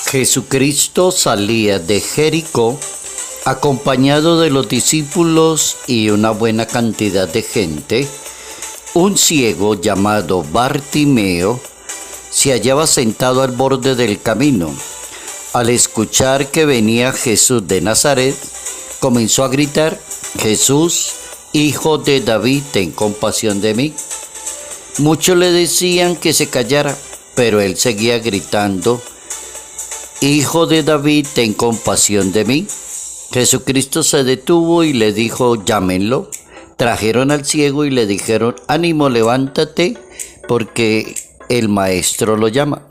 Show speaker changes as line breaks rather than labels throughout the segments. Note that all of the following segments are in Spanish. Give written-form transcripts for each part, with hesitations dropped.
Jesucristo salía de Jericó acompañado de los discípulos y una buena cantidad de gente. Un ciego llamado Bartimeo se hallaba sentado al borde del camino. Al escuchar que venía Jesús de Nazaret, comenzó a gritar: «Jesús, hijo de David, ten compasión de mí». Muchos le decían que se callara, pero él seguía gritando: «Hijo de David, ten compasión de mí». Jesucristo se detuvo y le dijo: «Llámenlo». Trajeron al ciego y le dijeron: «Ánimo, levántate, porque el maestro lo llama».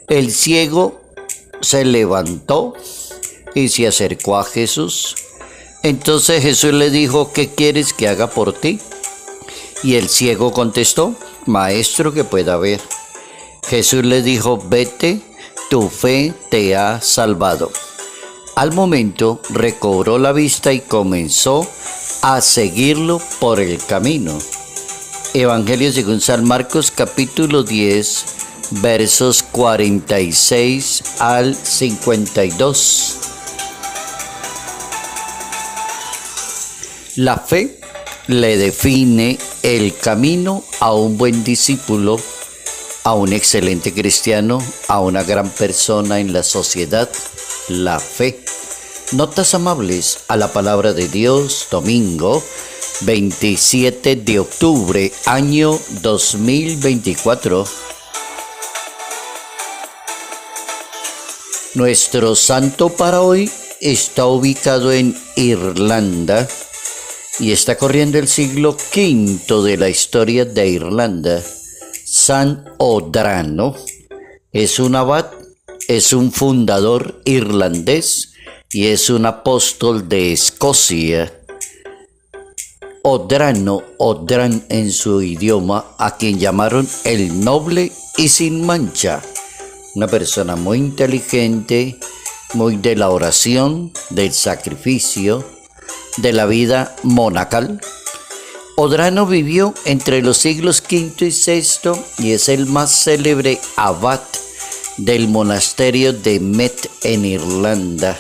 El ciego se levantó y se acercó a Jesús. Entonces Jesús le dijo: «¿Qué quieres que haga por ti?». Y el ciego contestó: «Maestro, que pueda ver». Jesús le dijo: «Vete, tu fe te ha salvado». Al momento recobró la vista y comenzó a seguirlo por el camino. Evangelio según San Marcos, capítulo 10, versos 46 al 52. La fe le define el camino a un buen discípulo, a un excelente cristiano, a una gran persona en la sociedad. La fe. Notas amables a la palabra de Dios, domingo 27 de octubre, año 2024. Nuestro santo para hoy está ubicado en Irlanda y está corriendo el siglo V de la historia de Irlanda. San Odrano es un abad, es un fundador irlandés y es un apóstol de Escocia. Odrano, Odran en su idioma, a quien llamaron el noble y sin mancha. Una persona muy inteligente, muy de la oración, del sacrificio, de la vida monacal. Odrano vivió entre los siglos V y VI y es el más célebre abad del monasterio de Met en Irlanda.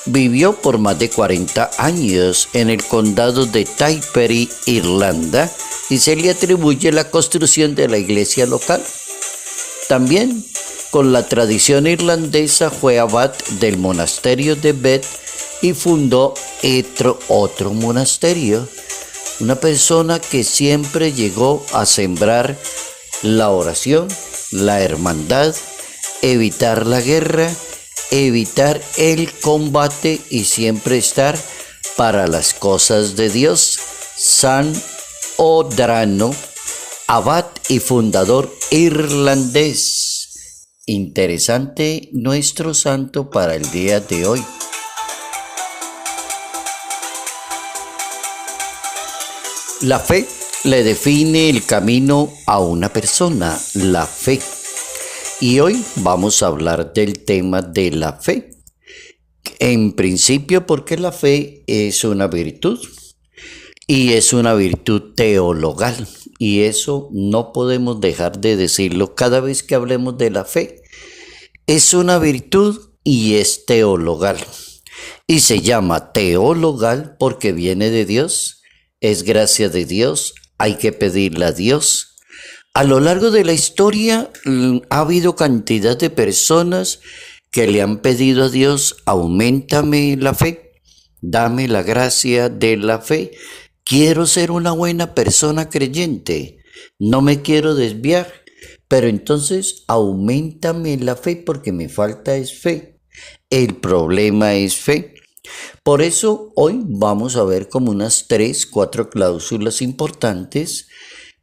Vivió por más de 40 años en el condado de Tipperary, Irlanda, y se le atribuye la construcción de la iglesia local. También, con la tradición irlandesa, fue abad del monasterio de Beth y fundó otro monasterio. Una persona que siempre llegó a sembrar la oración, la hermandad, evitar la guerra, evitar el combate y siempre estar para las cosas de Dios. San Odrano, abad y fundador irlandés. Interesante nuestro santo para el día de hoy. La fe le define el camino a una persona, la fe. Y hoy vamos a hablar del tema de la fe. En principio, porque la fe es una virtud y es una virtud teologal. Y eso no podemos dejar de decirlo cada vez que hablemos de la fe. Es una virtud y es teologal. Y se llama teologal porque viene de Dios. Es gracia de Dios, hay que pedirle a Dios. A lo largo de la historia ha habido cantidad de personas que le han pedido a Dios: auméntame la fe, dame la gracia de la fe. Quiero ser una buena persona creyente, no me quiero desviar, pero entonces auméntame la fe porque me falta es fe. El problema es fe. Por eso hoy vamos a ver como unas 3-4 cláusulas importantes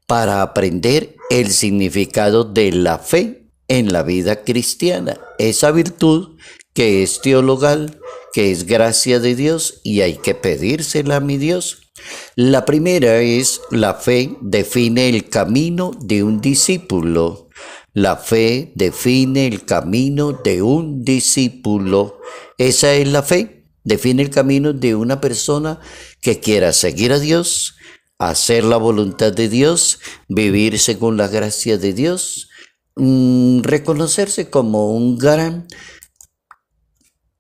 para aprender el significado de la fe en la vida cristiana. Esa virtud que es teologal, que es gracia de Dios y hay que pedírsela a mi Dios. La primera es: la fe define el camino de un discípulo. La fe define el camino de un discípulo. Esa es la fe. Define el camino de una persona que quiera seguir a Dios, hacer la voluntad de Dios, vivir según la gracia de Dios, reconocerse como un gran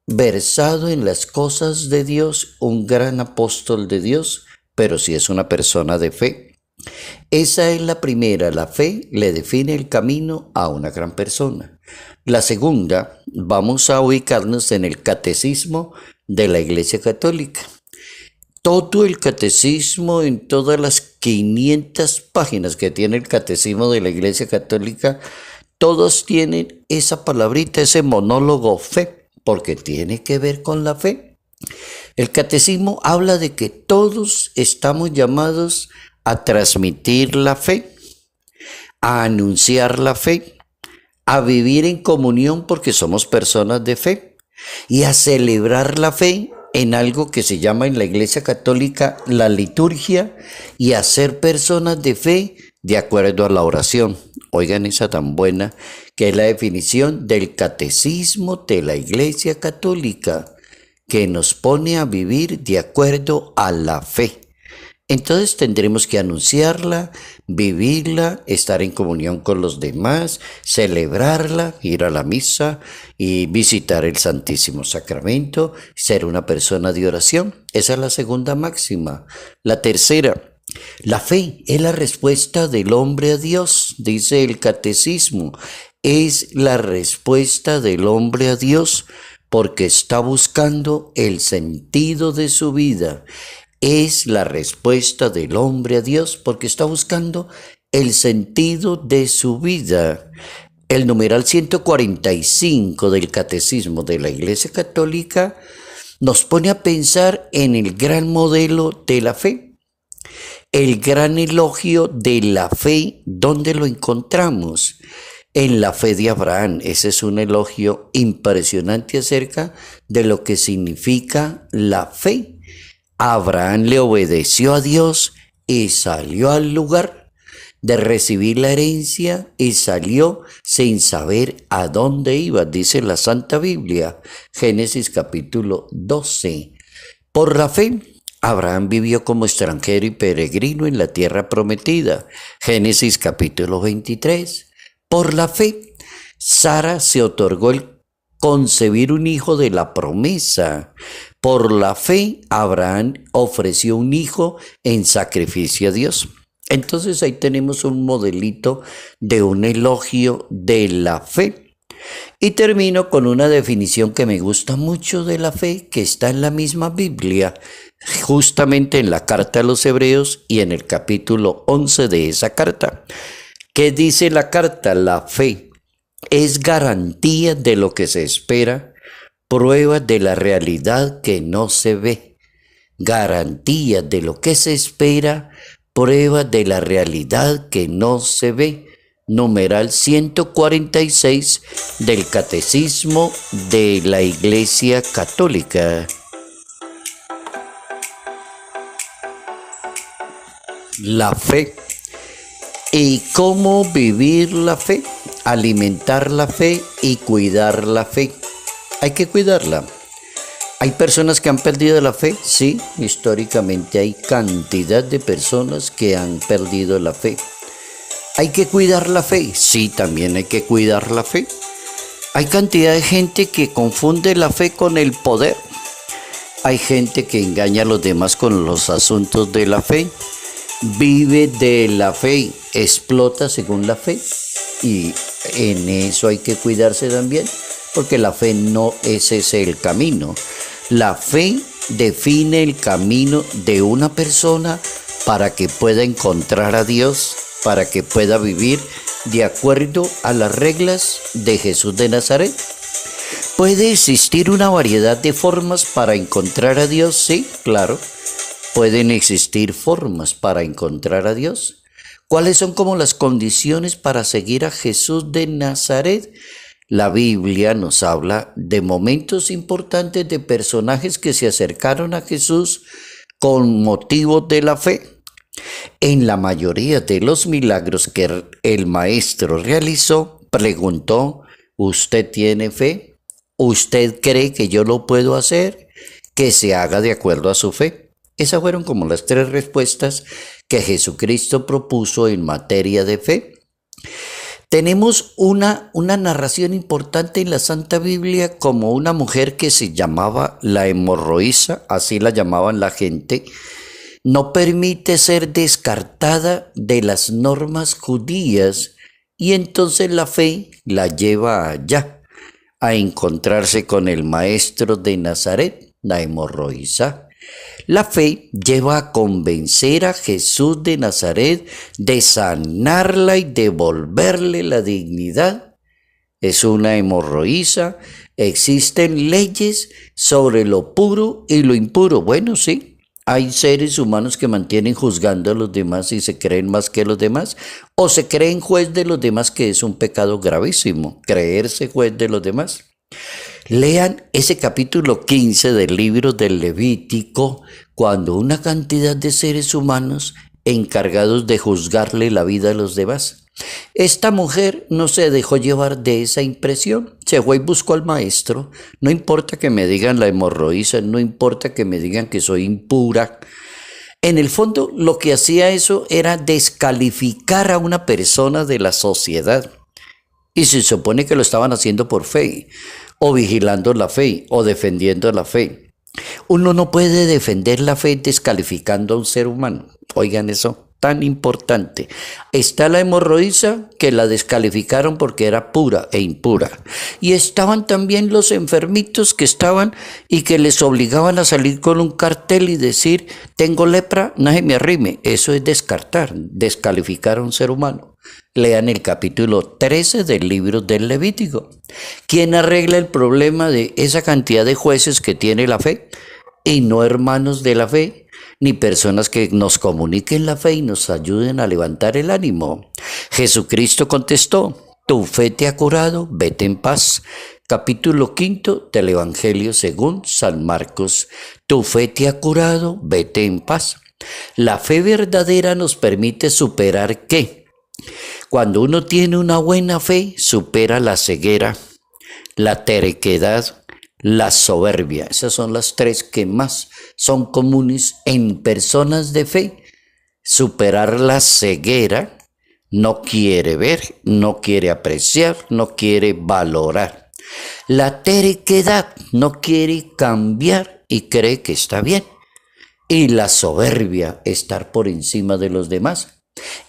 versado en las cosas de Dios, un gran apóstol de Dios, pero si es una persona de fe. Esa es la primera, la fe le define el camino a una gran persona. La segunda, vamos a ubicarnos en el catecismo de la Iglesia Católica. Todo el catecismo, en todas las 500 páginas que tiene el catecismo de la Iglesia Católica, todos tienen esa palabrita, ese monólogo fe, porque tiene que ver con la fe. El catecismo habla de que todos estamos llamados a transmitir la fe, a anunciar la fe, a vivir en comunión porque somos personas de fe y a celebrar la fe en algo que se llama en la Iglesia Católica la liturgia y a ser personas de fe de acuerdo a la oración. Oigan esa tan buena que es la definición del catecismo de la Iglesia Católica, que nos pone a vivir de acuerdo a la fe. Entonces tendremos que anunciarla, vivirla, estar en comunión con los demás, celebrarla, ir a la misa y visitar el Santísimo Sacramento, ser una persona de oración. Esa es la segunda máxima. La tercera, la fe es la respuesta del hombre a Dios, dice el catecismo. Es la respuesta del hombre a Dios porque está buscando el sentido de su vida. Es la respuesta del hombre a Dios porque está buscando el sentido de su vida. El numeral 145 del Catecismo de la Iglesia Católica nos pone a pensar en el gran modelo de la fe, el gran elogio de la fe. ¿Dónde lo encontramos? En la fe de Abraham. Ese es un elogio impresionante acerca de lo que significa la fe. Abraham le obedeció a Dios y salió al lugar de recibir la herencia y salió sin saber a dónde iba, dice la Santa Biblia, Génesis capítulo 12. Por la fe, Abraham vivió como extranjero y peregrino en la tierra prometida, Génesis capítulo 23. Por la fe, Sara se otorgó el concebir un hijo de la promesa. Por la fe, Abraham ofreció un hijo en sacrificio a Dios. Entonces ahí tenemos un modelito de un elogio de la fe. Y termino con una definición que me gusta mucho de la fe, que está en la misma Biblia, justamente en la carta a los Hebreos y en el capítulo 11 de esa carta. ¿Qué dice la carta? La fe es garantía de lo que se espera, prueba de la realidad que no se ve. Garantía de lo que se espera, prueba de la realidad que no se ve. Numeral 146 del Catecismo de la Iglesia Católica. La fe. ¿Y cómo vivir la fe? Alimentar la fe y cuidar la fe. Hay que cuidarla. ¿Hay personas que han perdido la fe? Sí, históricamente hay cantidad de personas que han perdido la fe. ¿Hay que cuidar la fe? Sí, también hay que cuidar la fe. Hay cantidad de gente que confunde la fe con el poder. Hay gente que engaña a los demás con los asuntos de la fe. Vive de la fe, explota según la fe. Y en eso hay que cuidarse también, porque la fe no es ese el camino. La fe define el camino de una persona para que pueda encontrar a Dios, para que pueda vivir de acuerdo a las reglas de Jesús de Nazaret. ¿Puede existir una variedad de formas para encontrar a Dios? Sí, claro. Pueden existir formas para encontrar a Dios. ¿Cuáles son como las condiciones para seguir a Jesús de Nazaret? La Biblia nos habla de momentos importantes de personajes que se acercaron a Jesús con motivo de la fe. En la mayoría de los milagros que el Maestro realizó, preguntó: ¿usted tiene fe? ¿Usted cree que yo lo puedo hacer? Que se haga de acuerdo a su fe. Esas fueron como las 3 respuestas que Jesucristo propuso en materia de fe. Tenemos una narración importante en la Santa Biblia como una mujer que se llamaba la hemorroísa, así la llamaban la gente, no permite ser descartada de las normas judías y entonces la fe la lleva allá a encontrarse con el maestro de Nazaret, la hemorroísa. La fe lleva a convencer a Jesús de Nazaret de sanarla y devolverle la dignidad. Es una hemorroísa. Existen leyes sobre lo puro y lo impuro. Bueno, sí, hay seres humanos que mantienen juzgando a los demás y se creen más que los demás, o se creen juez de los demás, que es un pecado gravísimo, creerse juez de los demás. Lean ese capítulo 15 del libro del Levítico, cuando una cantidad de seres humanos encargados de juzgarle la vida a los demás. Esta mujer no se dejó llevar de esa impresión, se fue y buscó al maestro. No importa que me digan la hemorroísa, no importa que me digan que soy impura. En el fondo, lo que hacía eso era descalificar a una persona de la sociedad. Y se supone que lo estaban haciendo por fe, o vigilando la fe, o defendiendo la fe. Uno no puede defender la fe descalificando a un ser humano. Oigan eso, tan importante. Está la hemorroísa, que la descalificaron porque era pura e impura. Y estaban también los enfermitos que estaban y que les obligaban a salir con un cartel y decir, tengo lepra, nadie me arrime. Eso es descartar, descalificar a un ser humano. Lean el capítulo 13 del libro del Levítico. ¿Quién arregla el problema de esa cantidad de jueces que tiene la fe? Y no hermanos de la fe, ni personas que nos comuniquen la fe y nos ayuden a levantar el ánimo. Jesucristo contestó, tu fe te ha curado, vete en paz. Capítulo 5 del Evangelio según San Marcos. Tu fe te ha curado, vete en paz. La fe verdadera nos permite superar ¿qué? Cuando uno tiene una buena fe, supera la ceguera, la terquedad, la soberbia. Esas son las tres que más son comunes en personas de fe. Superar la ceguera, no quiere ver, no quiere apreciar, no quiere valorar. La terquedad, no quiere cambiar y cree que está bien. Y la soberbia, estar por encima de los demás.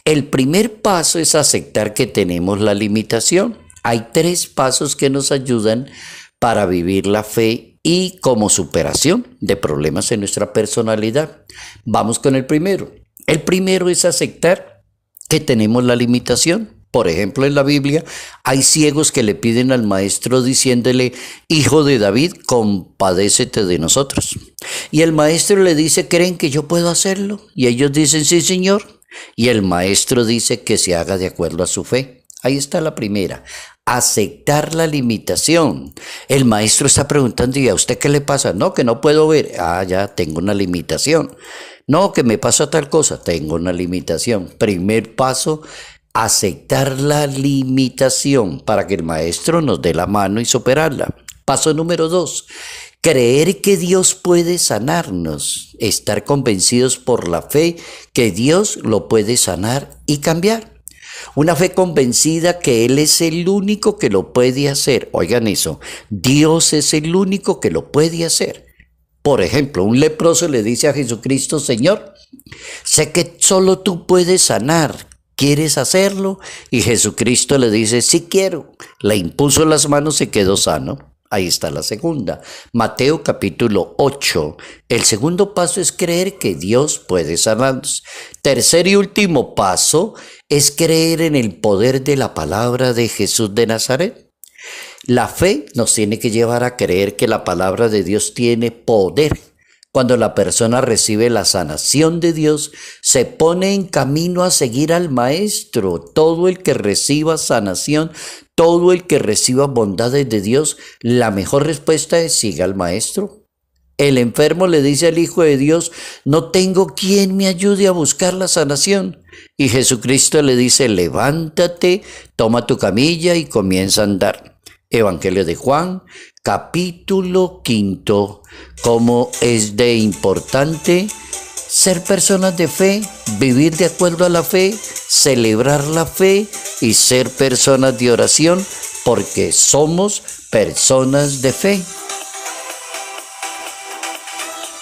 El primer paso es aceptar que tenemos la limitación. Hay 3 pasos que nos ayudan para vivir la fe y como superación de problemas en nuestra personalidad. Vamos con el primero. El primero es aceptar que tenemos la limitación. Por ejemplo, en la Biblia hay ciegos que le piden al maestro diciéndole, hijo de David, compadécete de nosotros. Y el maestro le dice, ¿creen que yo puedo hacerlo? Y ellos dicen, sí, señor. Y el maestro dice que se haga de acuerdo a su fe. Ahí está la primera, aceptar la limitación. El maestro está preguntando, ¿y a usted qué le pasa? No, que no puedo ver. Ah, ya, tengo una limitación. No, que me pasa tal cosa, tengo una limitación. Primer paso, aceptar la limitación para que el maestro nos dé la mano y superarla. Paso número 2, creer que Dios puede sanarnos, estar convencidos por la fe que Dios lo puede sanar y cambiar. Una fe convencida que Él es el único que lo puede hacer. Oigan eso, Dios es el único que lo puede hacer. Por ejemplo, un leproso le dice a Jesucristo, Señor, sé que solo tú puedes sanar. ¿Quieres hacerlo? Y Jesucristo le dice, sí quiero. Le impuso las manos y quedó sano. Ahí está la segunda. Mateo capítulo 8. El segundo paso es creer que Dios puede sanarnos. Tercer y último paso es creer en el poder de la palabra de Jesús de Nazaret. La fe nos tiene que llevar a creer que la palabra de Dios tiene poder. Cuando la persona recibe la sanación de Dios, se pone en camino a seguir al Maestro. Todo el que reciba sanación, todo el que reciba bondades de Dios, la mejor respuesta es siga al Maestro. El enfermo le dice al Hijo de Dios, no tengo quien me ayude a buscar la sanación. Y Jesucristo le dice, levántate, toma tu camilla y comienza a andar. Evangelio de Juan, capítulo 5. Cómo es de importante ser personas de fe, vivir de acuerdo a la fe, celebrar la fe, y ser personas de oración porque somos personas de fe.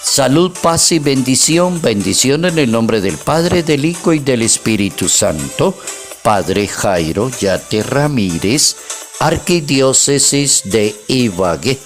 Salud, paz y bendición. Bendición en el nombre del Padre, del Hijo y del Espíritu Santo. Padre Jairo Yate Ramírez, Arquidiócesis de Ibagué.